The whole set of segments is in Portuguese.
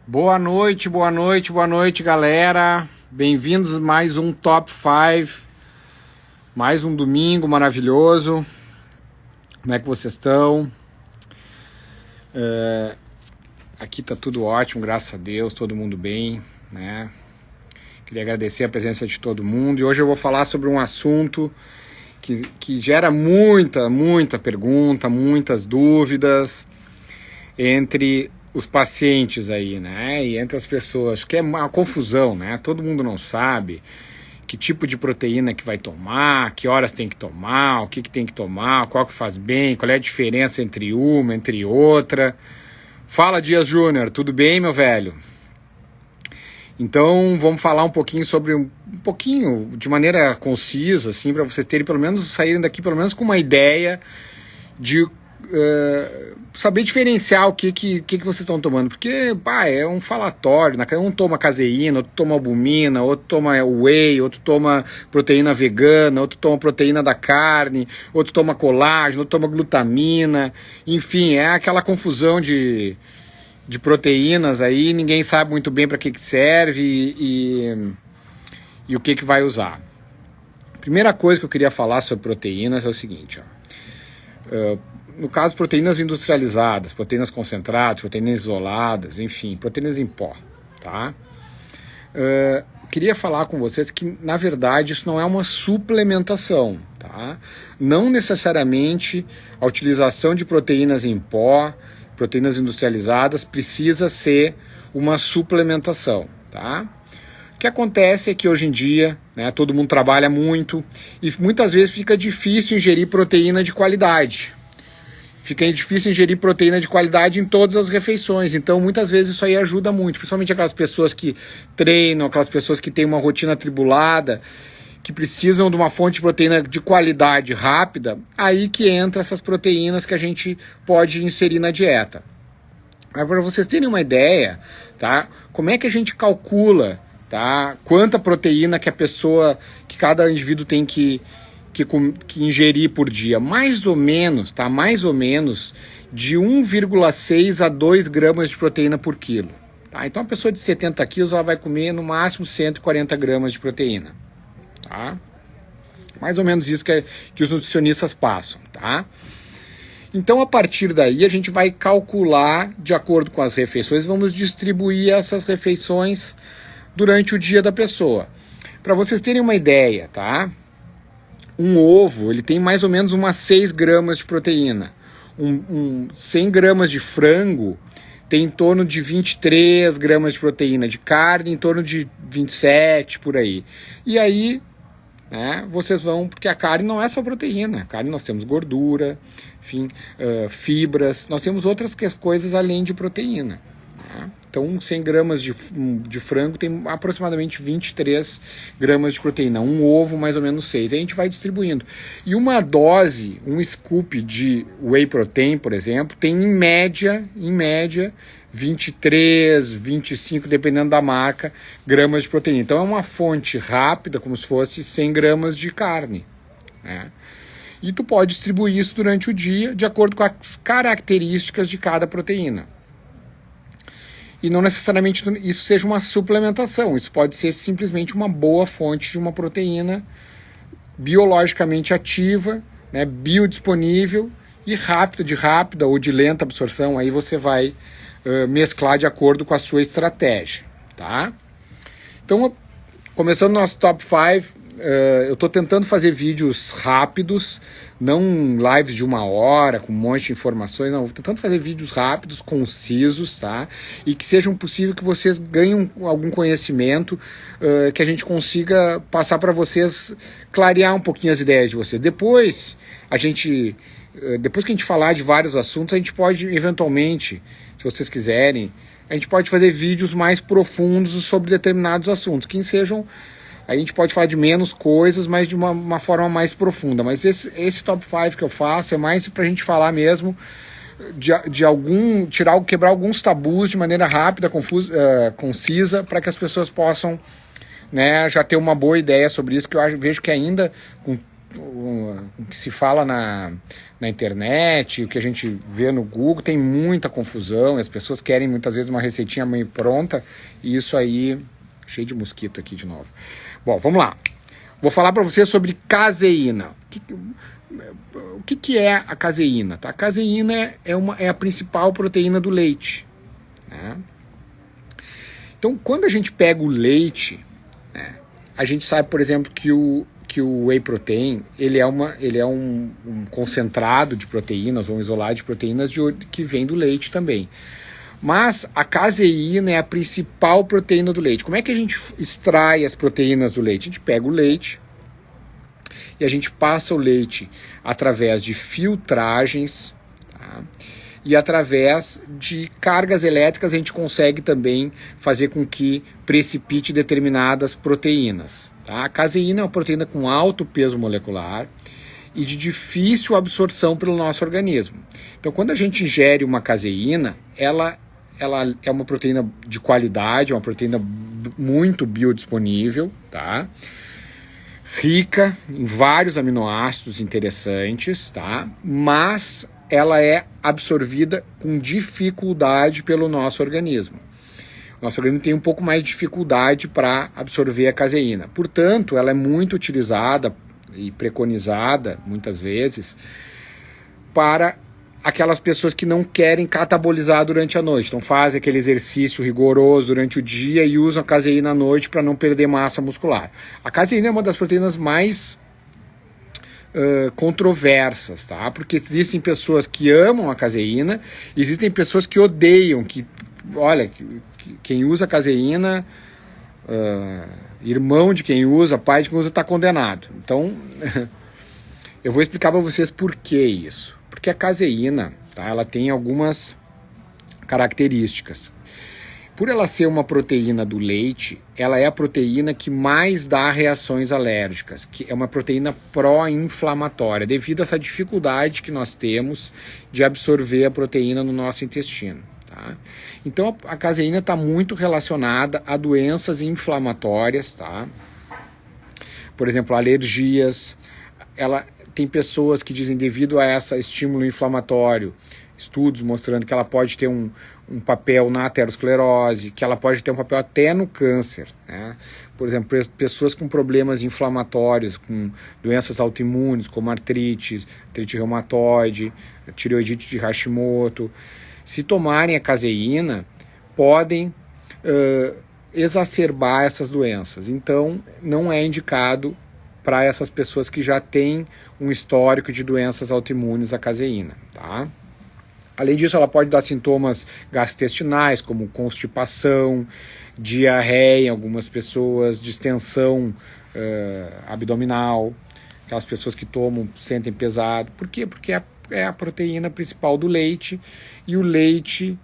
Boa noite, boa noite, boa noite, galera. Bem-vindos a mais um Top 5. Mais um domingo maravilhoso. Como é que vocês estão? Aqui tá tudo ótimo, graças a Deus, todo mundo bem, né? Queria agradecer a presença de todo mundo. E hoje eu vou falar sobre um assunto que gera muita pergunta, muitas dúvidas entre os pacientes aí, né? E entre as pessoas, que é uma confusão, né? Todo mundo não sabe que tipo de proteína que vai tomar, que horas tem que tomar, o que tem que tomar, qual que faz bem, qual é a diferença entre uma, entre outra. Fala, Dias Júnior, tudo bem, meu velho? Então, vamos falar um pouquinho sobre de maneira concisa, assim, para vocês terem pelo menos, saírem daqui pelo menos com uma ideia de saber diferenciar o que vocês estão tomando, porque é um falatório, né? Um toma caseína, outro toma albumina, outro toma whey, outro toma proteína vegana, outro toma proteína da carne, outro toma colágeno, outro toma glutamina, enfim, é aquela confusão de proteínas aí, ninguém sabe muito bem para que serve e o que vai usar. Primeira coisa que eu queria falar sobre proteínas é o seguinte, no caso, proteínas industrializadas, proteínas concentradas, proteínas isoladas, enfim, proteínas em pó, tá? Queria falar com vocês que, na verdade, isso não é uma suplementação, tá? Não necessariamente a utilização de proteínas em pó, proteínas industrializadas, precisa ser uma suplementação, tá? O que acontece é que hoje em dia, né, todo mundo trabalha muito e muitas vezes fica difícil ingerir proteína de qualidade. Fica difícil ingerir proteína de qualidade em todas as refeições. Então, muitas vezes isso aí ajuda muito, principalmente aquelas pessoas que treinam, aquelas pessoas que têm uma rotina atribulada, que precisam de uma fonte de proteína de qualidade rápida, aí que entra essas proteínas que a gente pode inserir na dieta. Mas para vocês terem uma ideia, tá? Como é que a gente calcula, tá? Quanta proteína que cada indivíduo tem que ingerir por dia, mais ou menos, tá? Mais ou menos de 1,6 a 2 gramas de proteína por quilo. Tá? Então, uma pessoa de 70 quilos ela vai comer no máximo 140 gramas de proteína. Tá? Mais ou menos isso que os nutricionistas passam. Tá? Então, a partir daí, a gente vai calcular de acordo com as refeições, vamos distribuir essas refeições durante o dia da pessoa. Para vocês terem uma ideia, tá? Um ovo, ele tem mais ou menos umas 6 gramas de proteína. 100 gramas de frango tem em torno de 23 gramas de proteína. De carne, em torno de 27, por aí. E aí, né, vocês vão... Porque a carne não é só proteína. A carne nós temos gordura, enfim, fibras. Nós temos outras coisas além de proteína. Né? Então, 100 gramas de frango tem aproximadamente 23 gramas de proteína. Um ovo, mais ou menos 6. Aí a gente vai distribuindo. E uma dose, um scoop de whey protein, por exemplo, tem em média 23, 25, dependendo da marca, gramas de proteína. Então, é uma fonte rápida, como se fosse 100 gramas de carne. Né? E tu pode distribuir isso durante o dia, de acordo com as características de cada proteína. E não necessariamente isso seja uma suplementação, isso pode ser simplesmente uma boa fonte de uma proteína biologicamente ativa, né, biodisponível e rápida ou de lenta absorção, aí você vai mesclar de acordo com a sua estratégia, tá? Então, começando nosso top 5, eu estou tentando fazer vídeos rápidos, não lives de 1 hora, com um monte de informações, não, estou tentando fazer vídeos rápidos, concisos, tá? E que sejam possível que vocês ganhem algum conhecimento, que a gente consiga passar para vocês, clarear um pouquinho as ideias de vocês. Depois que a gente falar de vários assuntos, a gente pode, eventualmente, se vocês quiserem, a gente pode fazer vídeos mais profundos sobre determinados assuntos, que sejam... A gente pode falar de menos coisas, mas de uma forma mais profunda. Mas esse top 5 que eu faço é mais para a gente falar mesmo quebrar alguns tabus de maneira rápida, concisa, para que as pessoas possam, né, já ter uma boa ideia sobre isso, que eu vejo que ainda, com o que se fala na internet, o que a gente vê no Google, tem muita confusão, as pessoas querem muitas vezes uma receitinha meio pronta, e isso aí, cheio de mosquito aqui de novo. Bom, vamos lá. Vou falar para você sobre caseína. O que é a caseína? Tá? A caseína é a principal proteína do leite, né? Então, quando a gente pega o leite, né, a gente sabe, por exemplo, que o whey protein ele é um concentrado de proteínas ou um isolado de proteínas que vem do leite também. Mas a caseína é a principal proteína do leite. Como é que a gente extrai as proteínas do leite? A gente pega o leite e a gente passa o leite através de filtragens, tá? E através de cargas elétricas a gente consegue também fazer com que precipite determinadas proteínas. Tá? A caseína é uma proteína com alto peso molecular e de difícil absorção pelo nosso organismo. Então, quando a gente ingere uma caseína, ela é uma proteína de qualidade, é uma proteína muito biodisponível, tá? Rica em vários aminoácidos interessantes, tá? Mas ela é absorvida com dificuldade pelo nosso organismo. O nosso organismo tem um pouco mais de dificuldade para absorver a caseína. Portanto, ela é muito utilizada e preconizada, muitas vezes, para aquelas pessoas que não querem catabolizar durante a noite. Então fazem aquele exercício rigoroso durante o dia e usam a caseína à noite para não perder massa muscular. A caseína é uma das proteínas mais controversas, tá? Porque existem pessoas que amam a caseína, existem pessoas que odeiam, que, olha, quem usa caseína, irmão de quem usa, pai de quem usa, está condenado. Então, eu vou explicar para vocês por que isso. Porque a caseína, tá, ela tem algumas características. Por ela ser uma proteína do leite, ela é a proteína que mais dá reações alérgicas, que é uma proteína pró-inflamatória, devido a essa dificuldade que nós temos de absorver a proteína no nosso intestino. Tá? Então a caseína está muito relacionada a doenças inflamatórias, tá? Por exemplo, alergias. Ela tem pessoas que dizem, devido a esse estímulo inflamatório, estudos mostrando que ela pode ter um papel na aterosclerose, que ela pode ter um papel até no câncer, né? Por exemplo, pessoas com problemas inflamatórios, com doenças autoimunes, como artrite reumatoide, tireoidite de Hashimoto, se tomarem a caseína, podem exacerbar essas doenças. Então, não é indicado para essas pessoas que já têm um histórico de doenças autoimunes a caseína, tá? Além disso, ela pode dar sintomas gastrointestinais, como constipação, diarreia em algumas pessoas, distensão abdominal, aquelas pessoas que tomam, sentem pesado. Por quê? Porque é a proteína principal do leite, e o leite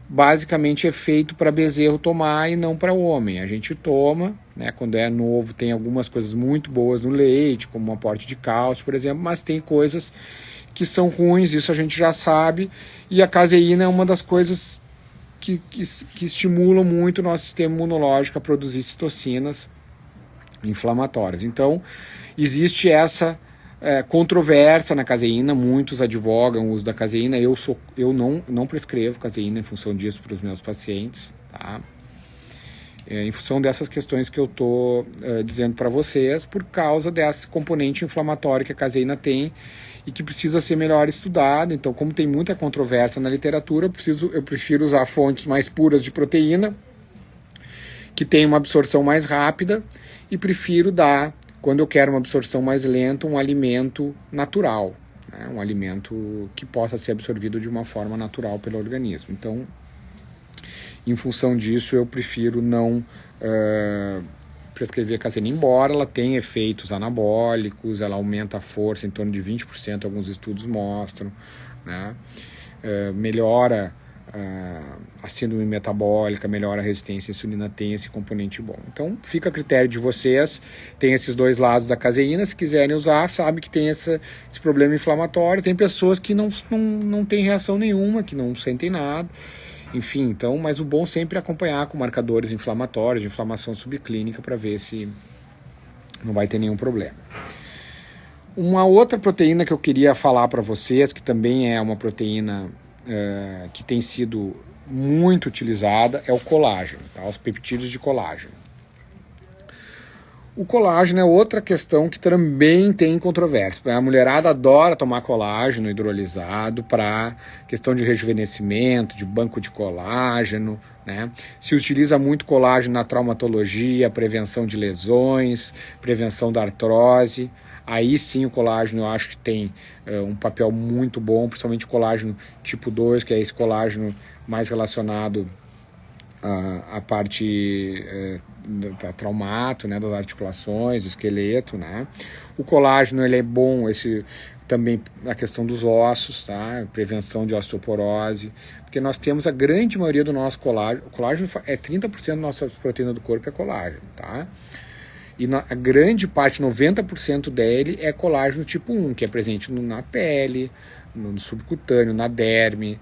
basicamente é feito para bezerro tomar e não para homem. A gente toma, né, quando é novo, tem algumas coisas muito boas no leite, como um aporte de cálcio, por exemplo, mas tem coisas que são ruins, isso a gente já sabe, e a caseína é uma das coisas que estimulam muito o nosso sistema imunológico a produzir citocinas inflamatórias. Então, existe essa controvérsia na caseína, muitos advogam o uso da caseína, eu não prescrevo caseína em função disso para os meus pacientes, tá? Em função dessas questões que eu estou dizendo para vocês, por causa desse componente inflamatório que a caseína tem e que precisa ser melhor estudado. Então, como tem muita controvérsia na literatura, eu prefiro usar fontes mais puras de proteína, que tem uma absorção mais rápida, e prefiro dar, quando eu quero uma absorção mais lenta, um alimento natural, né? Um alimento que possa ser absorvido de uma forma natural pelo organismo. Então, em função disso, eu prefiro não prescrever a caseína, embora ela tenha efeitos anabólicos, ela aumenta a força em torno de 20%, alguns estudos mostram, né? Melhora a síndrome metabólica, melhora a resistência à insulina, tem esse componente bom. Então, fica a critério de vocês, tem esses dois lados da caseína, se quiserem usar, sabe que tem esse problema inflamatório, tem pessoas que não têm reação nenhuma, que não sentem nada, enfim, então, mas o bom sempre é acompanhar com marcadores inflamatórios, de inflamação subclínica, para ver se não vai ter nenhum problema. Uma outra proteína que eu queria falar para vocês, que também é uma proteína que tem sido muito utilizada, é o colágeno, tá? Os peptídeos de colágeno. O colágeno é outra questão que também tem controvérsia. A mulherada adora tomar colágeno hidrolisado para questão de rejuvenescimento, de banco de colágeno, né? Se utiliza muito colágeno na traumatologia, prevenção de lesões, prevenção da artrose. Aí sim o colágeno eu acho que tem um papel muito bom, principalmente o colágeno tipo 2, que é esse colágeno mais relacionado à parte da traumato, né, das articulações, do esqueleto, né? O colágeno ele é bom, também a questão dos ossos, tá? Prevenção de osteoporose, porque nós temos a grande maioria do nosso colágeno. O colágeno é 30% da nossa proteína do corpo é colágeno, tá? E a grande parte, 90% dele, é colágeno tipo 1, que é presente na pele, no subcutâneo, na derme,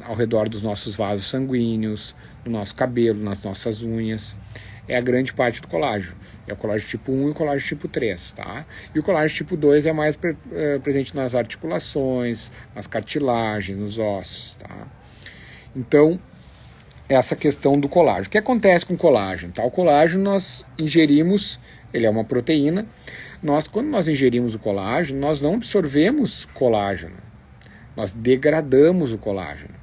ao redor dos nossos vasos sanguíneos, no nosso cabelo, nas nossas unhas. É a grande parte do colágeno. É o colágeno tipo 1 e o colágeno tipo 3, tá? E o colágeno tipo 2 é mais presente nas articulações, nas cartilagens, nos ossos, tá? Então, essa questão do colágeno. O que acontece com o colágeno? Tá? O colágeno nós ingerimos, ele é uma proteína, quando nós ingerimos o colágeno, nós não absorvemos colágeno, nós degradamos o colágeno.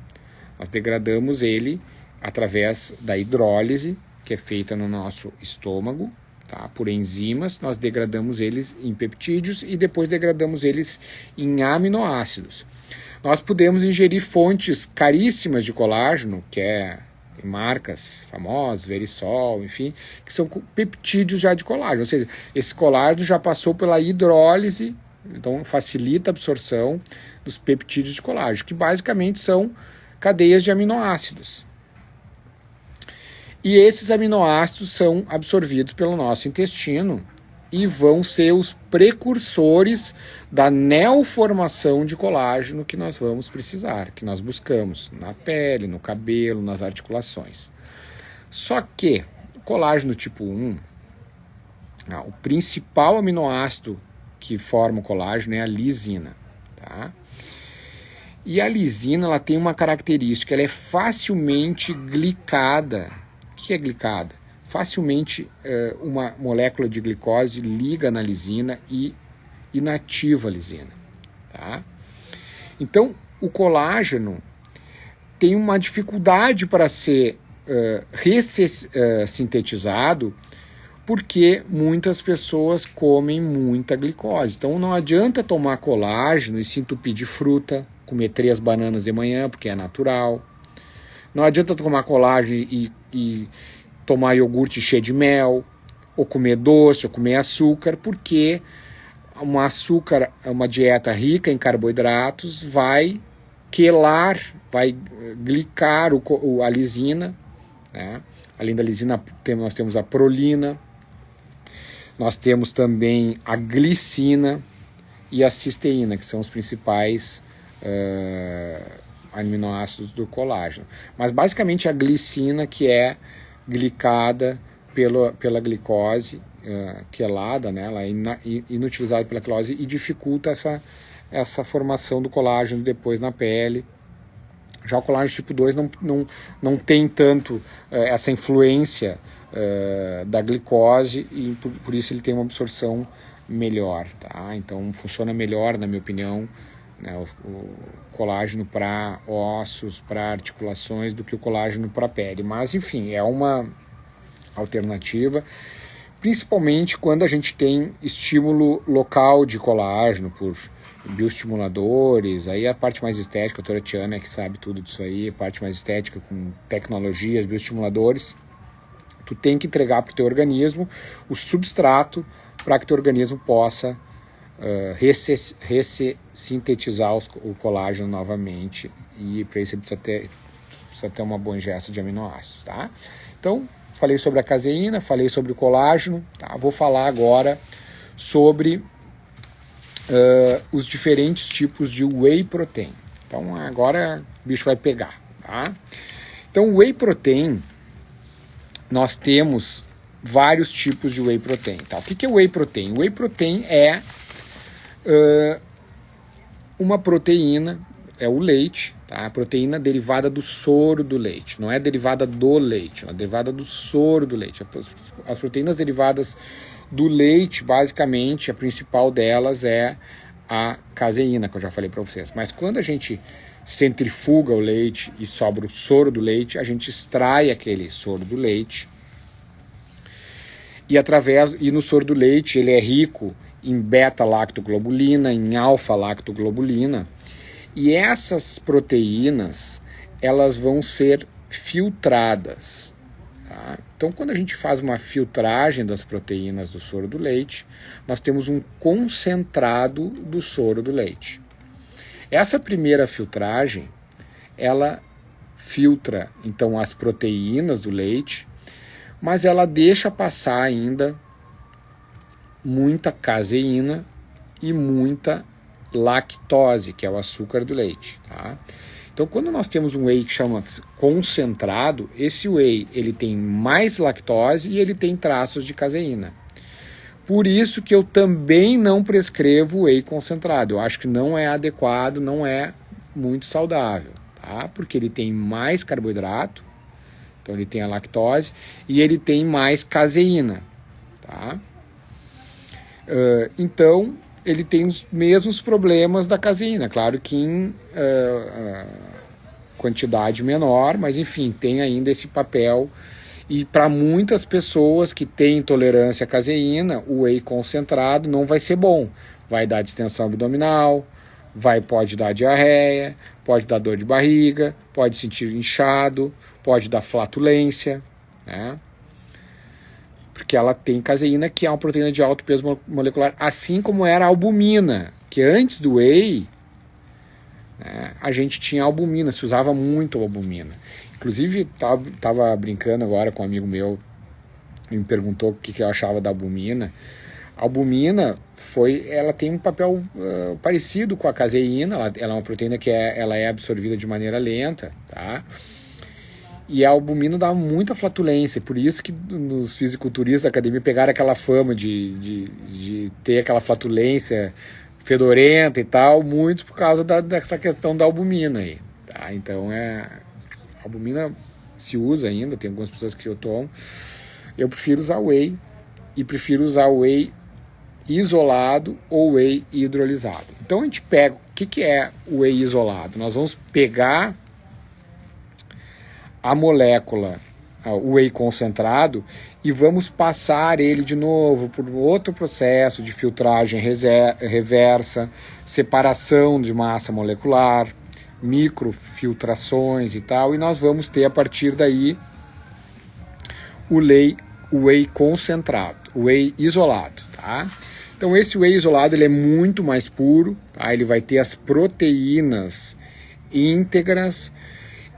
Nós degradamos ele através da hidrólise, que é feita no nosso estômago, tá? Por enzimas, nós degradamos eles em peptídeos e depois degradamos eles em aminoácidos. Nós podemos ingerir fontes caríssimas de colágeno, que é marcas famosas, Verisol, enfim, que são peptídeos já de colágeno, ou seja, esse colágeno já passou pela hidrólise, então facilita a absorção dos peptídeos de colágeno, que basicamente são cadeias de aminoácidos. E esses aminoácidos são absorvidos pelo nosso intestino e vão ser os precursores da neoformação de colágeno que nós vamos precisar, que nós buscamos na pele, no cabelo, nas articulações. Só que o colágeno tipo 1, o principal aminoácido que forma o colágeno é a lisina, tá? E a lisina ela tem uma característica, ela é facilmente glicada. O que é glicada? Facilmente uma molécula de glicose liga na lisina e inativa a lisina. Tá? Então, o colágeno tem uma dificuldade para ser sintetizado porque muitas pessoas comem muita glicose. Então, não adianta tomar colágeno e se entupir de fruta, comer 3 bananas de manhã, porque é natural. Não adianta tomar colágeno e tomar iogurte cheio de mel, ou comer doce, ou comer açúcar, porque uma dieta rica em carboidratos vai quelar, vai glicar a lisina, né? Além da lisina, nós temos a prolina, nós temos também a glicina e a cisteína, que são os principais aminoácidos do colágeno. Mas basicamente a glicina que é glicada pela glicose quelada, né? Ela é inutilizada pela glicose e dificulta essa formação do colágeno depois na pele. Já o colágeno tipo 2 não tem tanto essa influência da glicose e por isso ele tem uma absorção melhor, tá? Então funciona melhor, na minha opinião, né, o colágeno para ossos, para articulações, do que o colágeno para pele. Mas, enfim, é uma alternativa, principalmente quando a gente tem estímulo local de colágeno por bioestimuladores. Aí a parte mais estética, a doutora Tiana é que sabe tudo disso aí, a parte mais estética com tecnologias, bioestimuladores. Tu tem que entregar para o teu organismo o substrato para que o teu organismo possa ressintetizar o colágeno novamente, e para isso você precisa ter uma boa ingesta de aminoácidos, tá? Então, falei sobre a caseína, falei sobre o colágeno, tá? Vou falar agora sobre os diferentes tipos de whey protein. Então, agora o bicho vai pegar, tá? Então, whey protein, nós temos vários tipos de whey protein, tá? O que é whey protein? Whey protein é Uma proteína é o leite, tá? A proteína derivada do soro do leite, não é derivada do leite, é derivada do soro do leite. As proteínas derivadas do leite, basicamente, a principal delas é a caseína, que eu já falei para vocês. Mas quando a gente centrifuga o leite e sobra o soro do leite, a gente extrai aquele soro do leite e no soro do leite ele é rico em beta-lactoglobulina, em alfa-lactoglobulina, e essas proteínas elas vão ser filtradas. Tá? Então, quando a gente faz uma filtragem das proteínas do soro do leite, nós temos um concentrado do soro do leite. Essa primeira filtragem, ela filtra, então, as proteínas do leite, mas ela deixa passar ainda muita caseína e muita lactose, que é o açúcar do leite. Tá? Então, quando nós temos um whey que chama concentrado, esse whey ele tem mais lactose e ele tem traços de caseína. Por isso que eu também não prescrevo whey concentrado. Eu acho que não é adequado, não é muito saudável, tá? Porque ele tem mais carboidrato, então ele tem a lactose, e ele tem mais caseína, tá? Então, ele tem os mesmos problemas da caseína, claro que em quantidade menor, mas enfim, tem ainda esse papel. E para muitas pessoas que têm intolerância à caseína, o whey concentrado não vai ser bom. Vai dar distensão abdominal, pode dar diarreia, pode dar dor de barriga, pode sentir inchado, pode dar flatulência, né? Porque ela tem caseína, que é uma proteína de alto peso molecular, assim como era a albumina, que antes do whey, né, a gente tinha albumina, se usava muito albumina. Inclusive, estava brincando agora com um amigo meu, me perguntou o que eu achava da albumina. A albumina ela tem um papel parecido com a caseína, ela é uma proteína que ela é absorvida de maneira lenta, tá? E a albumina dá muita flatulência, por isso que nos fisiculturistas da academia pegaram aquela fama de ter aquela flatulência fedorenta e tal, muito por causa dessa questão da albumina aí, tá? Então a albumina se usa ainda, tem algumas pessoas que eu tomo. Eu prefiro usar whey, e prefiro usar whey isolado ou whey hidrolisado. Então a gente pega, o que é o whey isolado? Nós vamos pegar a molécula, o whey concentrado, e vamos passar ele de novo por outro processo de filtragem reversa, separação de massa molecular, microfiltrações e tal, e nós vamos ter a partir daí o whey concentrado, o whey isolado, tá? Então esse whey isolado ele é muito mais puro, tá? Ele vai ter as proteínas íntegras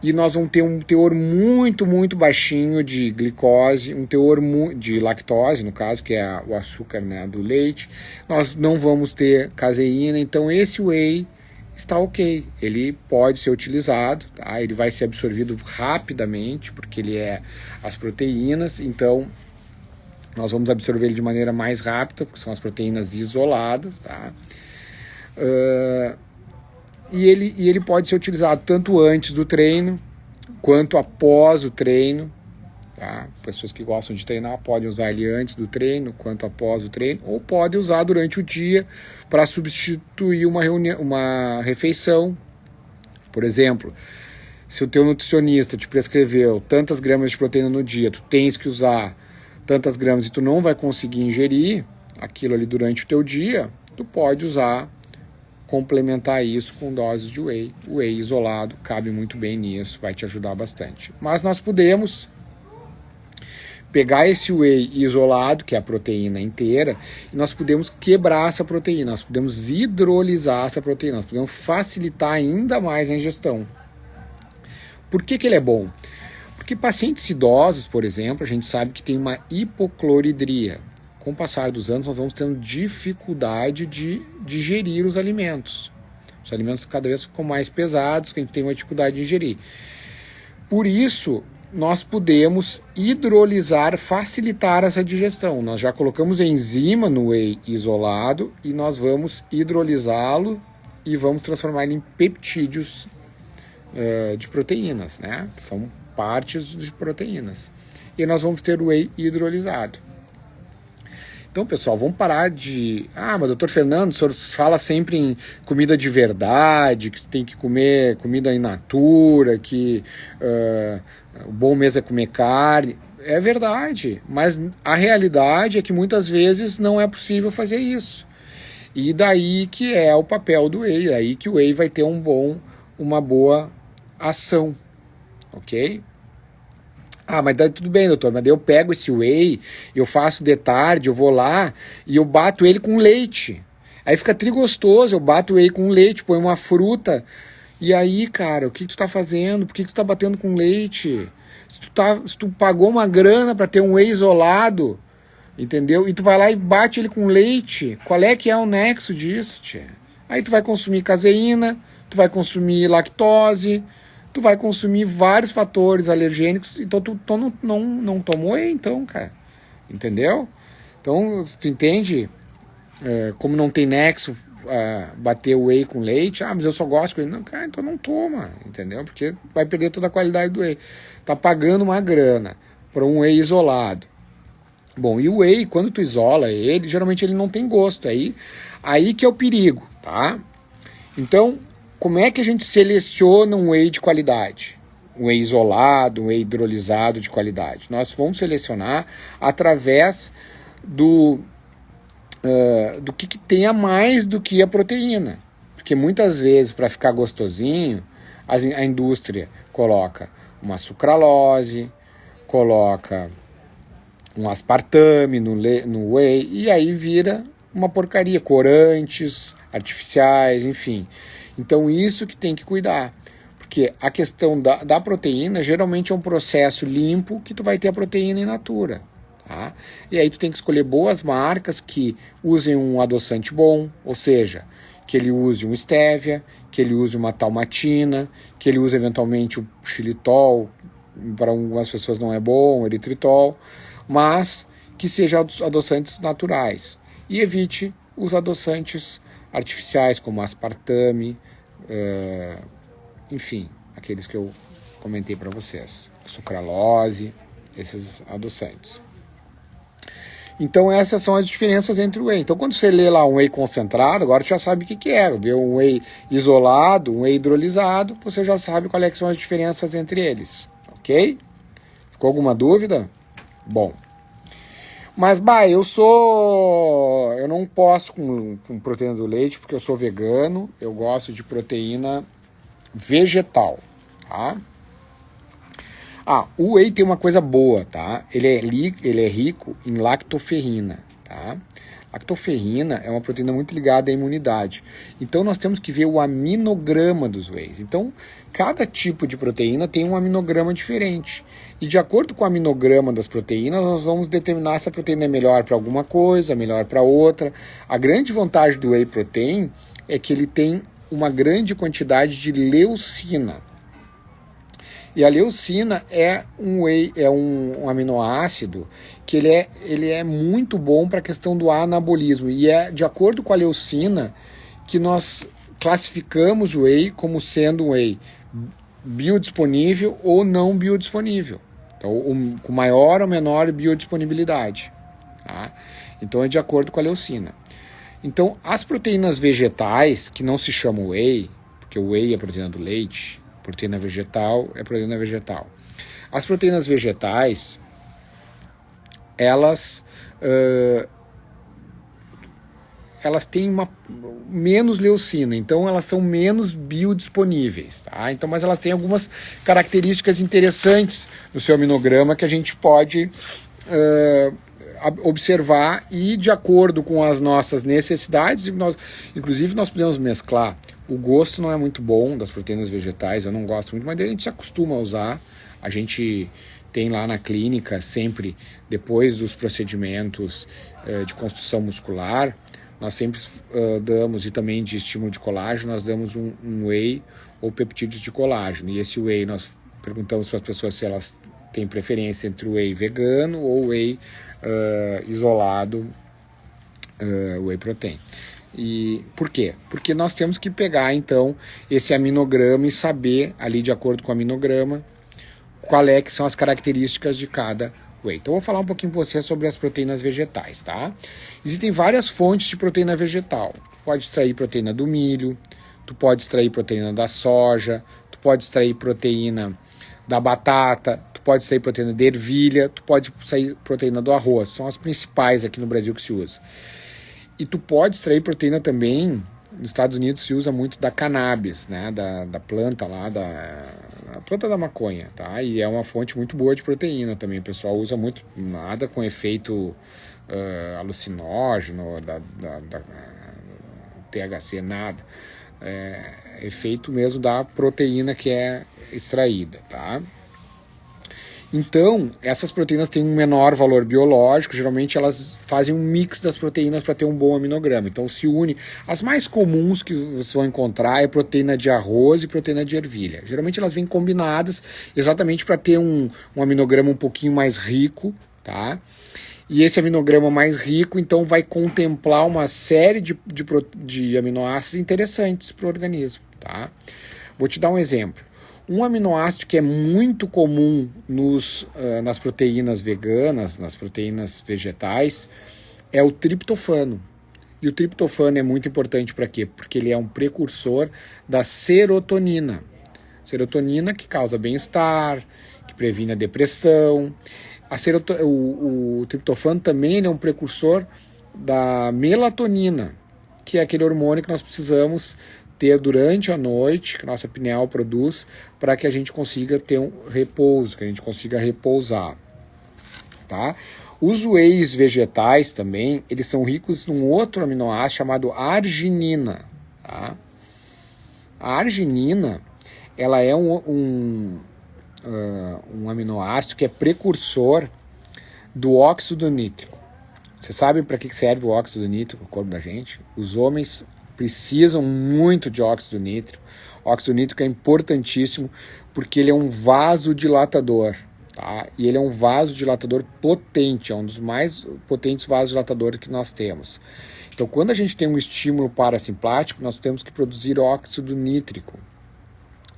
e nós vamos ter um teor muito, muito baixinho de glicose, um teor de lactose, no caso, que é o açúcar, né, do leite. Nós não vamos ter caseína, então esse whey está ok, ele pode ser utilizado, tá? Ele vai ser absorvido rapidamente, porque ele é as proteínas, então nós vamos absorver ele de maneira mais rápida, porque são as proteínas isoladas, tá? E ele pode ser utilizado tanto antes do treino, quanto após o treino, tá? Pessoas que gostam de treinar podem usar ele antes do treino, quanto após o treino, ou pode usar durante o dia para substituir uma refeição. Por exemplo, se o teu nutricionista te prescreveu tantas gramas de proteína no dia, tu tens que usar tantas gramas e tu não vai conseguir ingerir aquilo ali durante o teu dia, tu pode complementar isso com doses de whey. O whey isolado cabe muito bem nisso, vai te ajudar bastante. Mas nós podemos pegar esse whey isolado, que é a proteína inteira, e nós podemos quebrar essa proteína, nós podemos hidrolisar essa proteína, nós podemos facilitar ainda mais a ingestão. Por que ele é bom? Porque pacientes idosos, por exemplo, a gente sabe que tem uma hipocloridria. Com o passar dos anos, nós vamos tendo dificuldade de digerir os alimentos. Os alimentos cada vez ficam mais pesados, que a gente tem uma dificuldade de ingerir. Por isso nós podemos hidrolisar, facilitar essa digestão. Nós já colocamos enzima no whey isolado e nós vamos hidrolisá-lo e vamos transformar ele em peptídeos de proteínas, né? São partes de proteínas. E nós vamos ter o whey hidrolisado. Então, pessoal, vamos parar de... mas doutor Fernando, o senhor fala sempre em comida de verdade, que tem que comer comida in natura, que o bom mesmo é comer carne. É verdade, mas a realidade é que muitas vezes não é possível fazer isso. E daí que é o papel do whey, aí que o whey vai ter uma boa ação, ok? Mas daí tudo bem, doutor, mas daí eu pego esse whey, eu faço de tarde, eu vou lá e eu bato ele com leite. Aí fica trigostoso, eu bato o whey com leite, põe uma fruta. E aí, cara, o que tu tá fazendo? Por que tu tá batendo com leite? Se tu pagou uma grana para ter um whey isolado, entendeu? E tu vai lá e bate ele com leite, qual é que é o nexo disso, tchê? Aí tu vai consumir caseína, tu vai consumir lactose, tu vai consumir vários fatores alergênicos, então tu não tomou whey, então, cara. Entendeu? Então, tu entende como não tem nexo bater o whey com leite? Mas eu só gosto com whey. Não, cara, então não toma, entendeu? Porque vai perder toda a qualidade do whey. Tá pagando uma grana para um whey isolado. Bom, e o whey, quando tu isola ele, geralmente ele não tem gosto. Aí que é o perigo, tá? Então, como é que a gente seleciona um whey de qualidade? Um whey isolado, um whey hidrolisado de qualidade. Nós vamos selecionar através do que tenha mais do que a proteína. Porque muitas vezes, para ficar gostosinho, a indústria coloca uma sucralose, coloca um aspartame no whey, e aí vira uma porcaria, corantes artificiais, enfim. Então isso que tem que cuidar, porque a questão da proteína geralmente é um processo limpo que tu vai ter a proteína in natura, tá? E aí tu tem que escolher boas marcas que usem um adoçante bom, ou seja, que ele use um stevia, que ele use uma talmatina, que ele use eventualmente o xilitol, para algumas pessoas não é bom, eritritol, mas que seja adoçantes naturais. E evite os adoçantes artificiais, como aspartame, enfim, aqueles que eu comentei para vocês, sucralose, esses adoçantes. Então essas são as diferenças entre o whey. Então quando você lê lá um whey concentrado, agora você já sabe o que é. Vê um whey isolado, um whey hidrolisado, você já sabe quais são as diferenças entre eles, ok? Ficou alguma dúvida? Bom. Mas, eu não posso com proteína do leite porque eu sou vegano, eu gosto de proteína vegetal, tá? O whey tem uma coisa boa, tá? Ele é rico em lactoferrina, tá? Lactoferrina é uma proteína muito ligada à imunidade. Então nós temos que ver o aminograma dos wheys. Então, cada tipo de proteína tem um aminograma diferente. E de acordo com o aminograma das proteínas, nós vamos determinar se a proteína é melhor para alguma coisa, melhor para outra. A grande vantagem do whey protein é que ele tem uma grande quantidade de leucina. E a leucina é um aminoácido que ele é muito bom para a questão do anabolismo. E é de acordo com a leucina que nós classificamos o whey como sendo um whey biodisponível ou não biodisponível. Então, com maior ou menor biodisponibilidade. Tá? Então, é de acordo com a leucina. Então, as proteínas vegetais, que não se chamam whey, porque o whey é proteína do leite, proteína vegetal é proteína vegetal. As proteínas vegetais, elas têm menos leucina, então elas são menos biodisponíveis, tá? Então, mas elas têm algumas características interessantes no seu aminograma que a gente pode observar e de acordo com as nossas necessidades, inclusive nós podemos mesclar. O gosto não é muito bom das proteínas vegetais, eu não gosto muito, mas a gente se acostuma a usar. A gente tem lá na clínica, sempre depois dos procedimentos de construção muscular, nós sempre damos, e também de estímulo de colágeno, nós damos um whey ou peptídeos de colágeno. E esse whey nós perguntamos para as pessoas se elas tem preferência entre o whey vegano ou whey isolado, whey protein. E por quê? Porque nós temos que pegar então esse aminograma e saber ali de acordo com o aminograma qual é que são as características de cada whey. Então eu vou falar um pouquinho para você sobre as proteínas vegetais, tá? Existem várias fontes de proteína vegetal. Tu pode extrair proteína do milho, tu pode extrair proteína da soja, tu pode extrair proteína da batata, tu pode extrair proteína de ervilha, tu pode extrair proteína do arroz. São as principais aqui no Brasil que se usa. E tu pode extrair proteína também, nos Estados Unidos se usa muito da cannabis, né, da planta lá, a planta da maconha, tá? E é uma fonte muito boa de proteína também, o pessoal usa muito, nada com efeito alucinógeno, da THC, nada. Efeito mesmo da proteína que é extraída, tá? Então, essas proteínas têm um menor valor biológico, geralmente elas fazem um mix das proteínas para ter um bom aminograma. Então, se une. As mais comuns que vocês vão encontrar é proteína de arroz e proteína de ervilha. Geralmente elas vêm combinadas exatamente para ter um aminograma um pouquinho mais rico, tá? E esse aminograma mais rico, então, vai contemplar uma série de aminoácidos interessantes para o organismo, tá? Vou te dar um exemplo. Um aminoácido que é muito comum nas proteínas veganas, nas proteínas vegetais, é o triptofano. E o triptofano é muito importante para quê? Porque ele é um precursor da serotonina. Serotonina que causa bem-estar, que previne a depressão. O triptofano também é um precursor da melatonina, que é aquele hormônio que nós precisamos ter durante a noite, que a nossa pineal produz, para que a gente consiga ter um repouso, que a gente consiga repousar, tá? Os wheys vegetais também, eles são ricos num outro aminoácido chamado arginina, tá? A arginina, ela é um aminoácido que é precursor do óxido nítrico. Você sabe para que serve o óxido nítrico no corpo da gente? Os homens precisam muito de óxido nítrico. O óxido nítrico é importantíssimo porque ele é um vasodilatador, tá? E ele é um vasodilatador potente, é um dos mais potentes vasodilatadores que nós temos. Então, quando a gente tem um estímulo parasimpático, nós temos que produzir óxido nítrico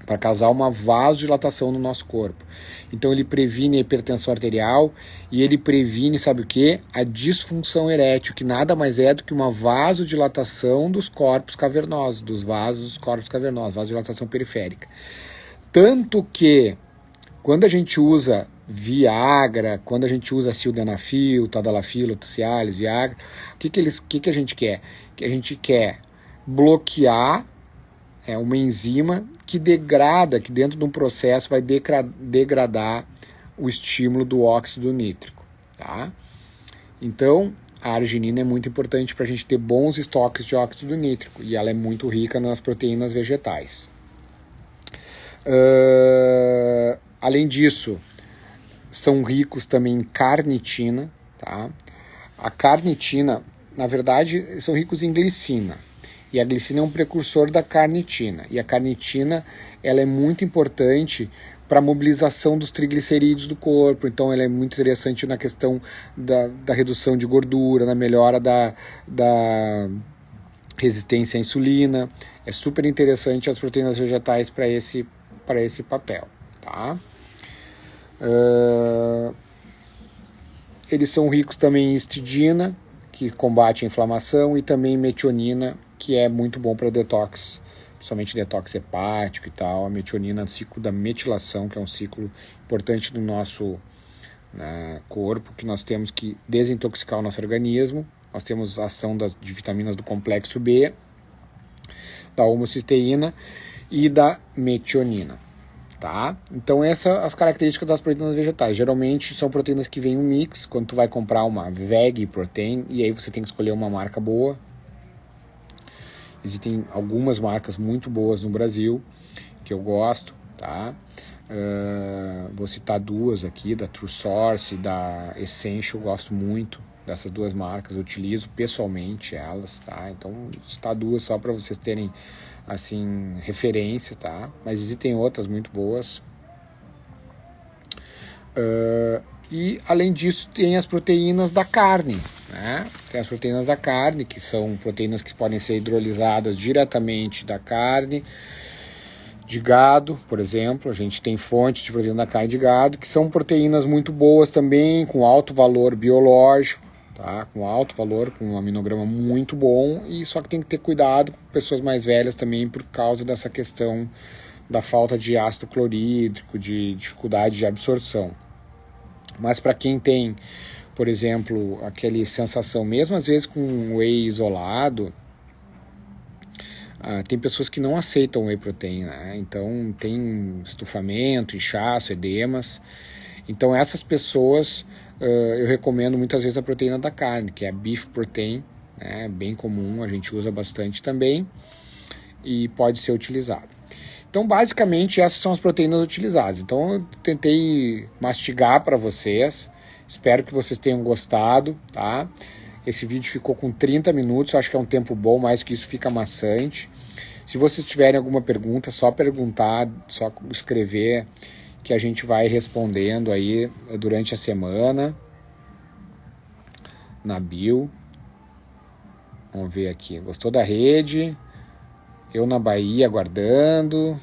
para causar uma vasodilatação no nosso corpo. Então ele previne a hipertensão arterial e ele previne, sabe o quê? A disfunção erétil, que nada mais é do que uma vasodilatação dos corpos cavernosos, dos vasos dos corpos cavernosos, vasodilatação periférica. Tanto que quando a gente usa Viagra, quando a gente usa sildenafil, tadalafil, Cialis, Viagra, o que a gente quer? Que a gente quer bloquear uma enzima que degrada, que dentro de um processo vai degradar o estímulo do óxido nítrico, tá? Então, a arginina é muito importante para a gente ter bons estoques de óxido nítrico e ela é muito rica nas proteínas vegetais. Além disso, são ricos também em carnitina, tá? A carnitina, na verdade, são ricos em glicina. E a glicina é um precursor da carnitina. E a carnitina, ela é muito importante para a mobilização dos triglicerídeos do corpo. Então, ela é muito interessante na questão da redução de gordura, na melhora da resistência à insulina. É super interessante as proteínas vegetais para esse papel, tá? Eles são ricos também em histidina, que combate a inflamação, e também metionina, que é muito bom para detox, principalmente detox hepático e tal. A metionina é o ciclo da metilação, que é um ciclo importante do nosso corpo, que nós temos que desintoxicar o nosso organismo. Nós temos a ação de vitaminas do complexo B, da homocisteína e da metionina, tá? Então essas as características das proteínas vegetais. Geralmente são proteínas que vêm um mix, quando tu vai comprar uma veg protein, e aí você tem que escolher uma marca boa. Existem algumas marcas muito boas no Brasil, que eu gosto, tá? Vou citar duas aqui, da True Source e da Essential, eu gosto muito dessas duas marcas, eu utilizo pessoalmente elas, tá? Então, vou citar duas só para vocês terem, assim, referência, tá? Mas existem outras muito boas. E, além disso, tem as proteínas da carne, né? Tem as proteínas da carne, que são proteínas que podem ser hidrolisadas diretamente da carne, de gado, por exemplo. A gente tem fontes de proteína da carne de gado, que são proteínas muito boas também, com alto valor biológico, tá? Com alto valor, com um aminograma muito bom, e só que tem que ter cuidado com pessoas mais velhas também, por causa dessa questão da falta de ácido clorídrico, de dificuldade de absorção. Mas para quem tem, por exemplo, aquela sensação, mesmo às vezes com whey isolado, tem pessoas que não aceitam whey protein, né? Então tem estufamento, inchaço, edemas. Então essas pessoas, eu recomendo muitas vezes a proteína da carne, que é a beef protein, né? Bem comum, a gente usa bastante também e pode ser utilizado. Então, basicamente, essas são as proteínas utilizadas. Então, eu tentei mastigar para vocês. Espero que vocês tenham gostado, tá? Esse vídeo ficou com 30 minutos, acho que é um tempo bom, mais que isso fica maçante. Se vocês tiverem alguma pergunta, só perguntar, só escrever, que a gente vai respondendo aí durante a semana na bio. Vamos ver aqui. Gostou da rede? Eu na Bahia aguardando.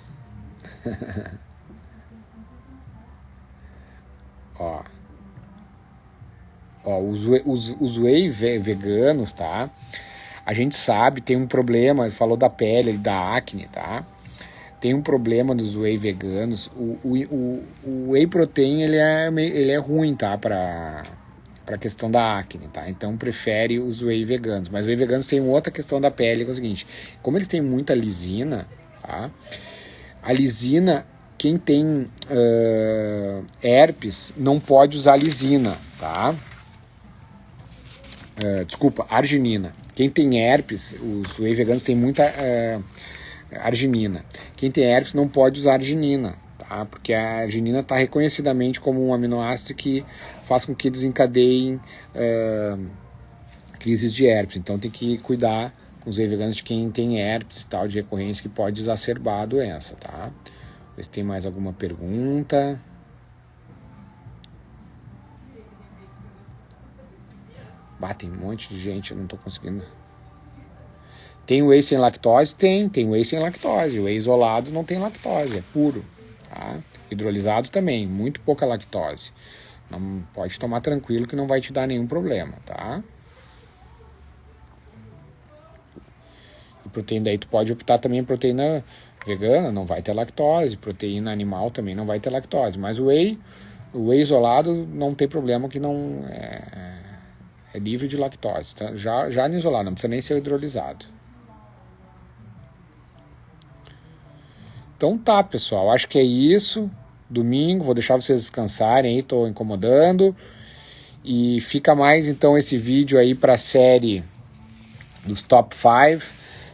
Ó, os whey veganos, tá? A gente sabe, tem um problema, falou da pele, da acne, tá? Tem um problema dos whey veganos. O whey protein, ele é ruim, tá? Para questão da acne, tá? Então prefere os whey veganos. Mas os whey veganos tem outra questão da pele, que é o seguinte: como eles têm muita lisina, tá? A lisina, quem tem herpes não pode usar lisina, tá? Desculpa, arginina. Quem tem herpes, os whey veganos têm muita arginina. Quem tem herpes não pode usar arginina, tá? Porque a arginina está reconhecidamente como um aminoácido que faz com que desencadeiem crises de herpes. Então tem que cuidar com os whey veganos de quem tem herpes e tal, de recorrência, que pode exacerbar a doença, tá? Ver se tem mais alguma pergunta. Tem um monte de gente, eu não tô conseguindo. Tem whey sem lactose? Tem whey sem lactose. O whey isolado não tem lactose, é puro, tá? Hidrolisado também, muito pouca lactose. Não pode tomar tranquilo que não vai te dar nenhum problema, tá? E proteína, daí tu pode optar também por proteína vegana, não vai ter lactose. Proteína animal também não vai ter lactose. Mas o whey isolado não tem problema, que não é livre de lactose, tá? Já no isolado, não precisa nem ser hidrolisado. Então tá, pessoal, acho que é isso. Domingo, vou deixar vocês descansarem aí, tô incomodando. E fica mais então esse vídeo aí para a série dos Top 5.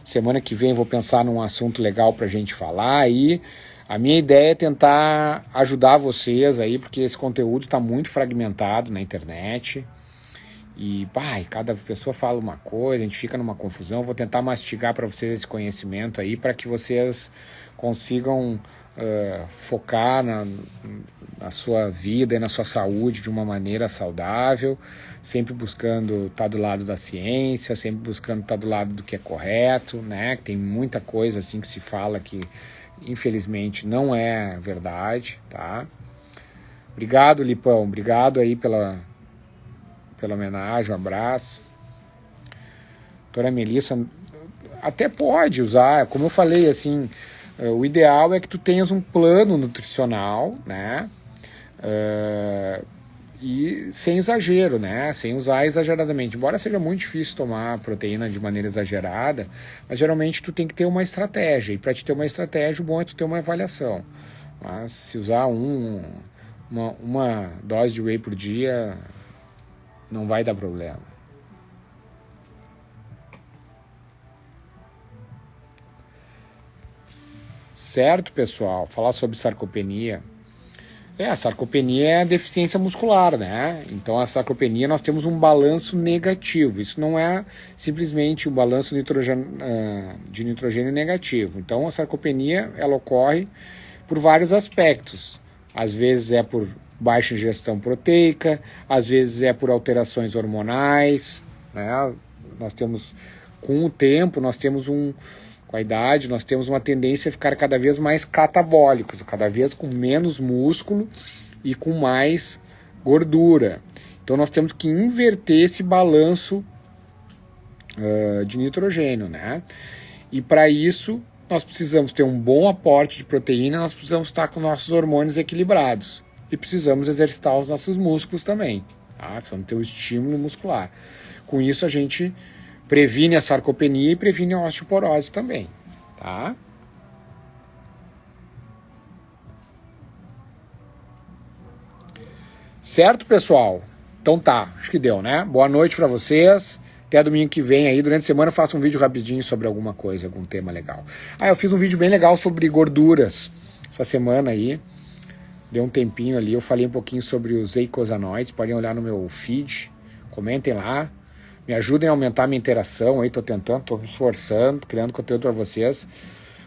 Semana que vem vou pensar num assunto legal pra gente falar aí. A minha ideia é tentar ajudar vocês aí, porque esse conteúdo tá muito fragmentado na internet. E cada pessoa fala uma coisa, a gente fica numa confusão. Vou tentar mastigar para vocês esse conhecimento aí, para que vocês consigam focar na sua vida e na sua saúde de uma maneira saudável, sempre buscando estar do lado da ciência, sempre buscando estar do lado do que é correto, né? Tem muita coisa assim que se fala que infelizmente não é verdade, tá? Obrigado, Lipão, obrigado aí pela homenagem, um abraço. Doutora Melissa, até pode usar, como eu falei, assim, o ideal é que tu tenhas um plano nutricional, né? E sem exagero, né? Sem usar exageradamente. Embora seja muito difícil tomar proteína de maneira exagerada, mas geralmente tu tem que ter uma estratégia. E para te ter uma estratégia, o bom é tu ter uma avaliação. Mas se usar uma dose de whey por dia, não vai dar problema. Certo, pessoal? Falar sobre sarcopenia. A sarcopenia é a deficiência muscular, né? Então, a sarcopenia, nós temos um balanço negativo. Isso não é simplesmente um balanço de nitrogênio negativo. Então, a sarcopenia, ela ocorre por vários aspectos. Às vezes é por baixa ingestão proteica, às vezes é por alterações hormonais, né? Nós temos, com o tempo, com a idade, nós temos uma tendência a ficar cada vez mais catabólicos, cada vez com menos músculo e com mais gordura. Então nós temos que inverter esse balanço de nitrogênio, né? E para isso nós precisamos ter um bom aporte de proteína, nós precisamos estar com nossos hormônios equilibrados e precisamos exercitar os nossos músculos também, tá? Precisamos ter o estímulo muscular. Com isso a gente previne a sarcopenia e previne a osteoporose também, tá? Certo, pessoal? Então tá, acho que deu, né? Boa noite para vocês. Até domingo que vem aí, durante a semana eu faço um vídeo rapidinho sobre alguma coisa, algum tema legal. Eu fiz um vídeo bem legal sobre gorduras essa semana aí. Deu um tempinho ali, eu falei um pouquinho sobre os eicosanoides, podem olhar no meu feed, comentem lá. Me ajudem a aumentar a minha interação aí, tô tentando, tô me esforçando, criando conteúdo para vocês.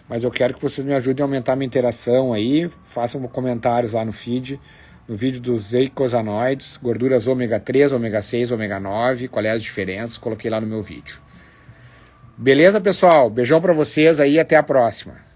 Mas eu quero que vocês me ajudem a aumentar a minha interação aí, façam comentários lá no feed, no vídeo dos eicosanoides, gorduras ômega 3, ômega 6, ômega 9, qual é as diferenças, coloquei lá no meu vídeo. Beleza, pessoal? Beijão para vocês aí e até a próxima.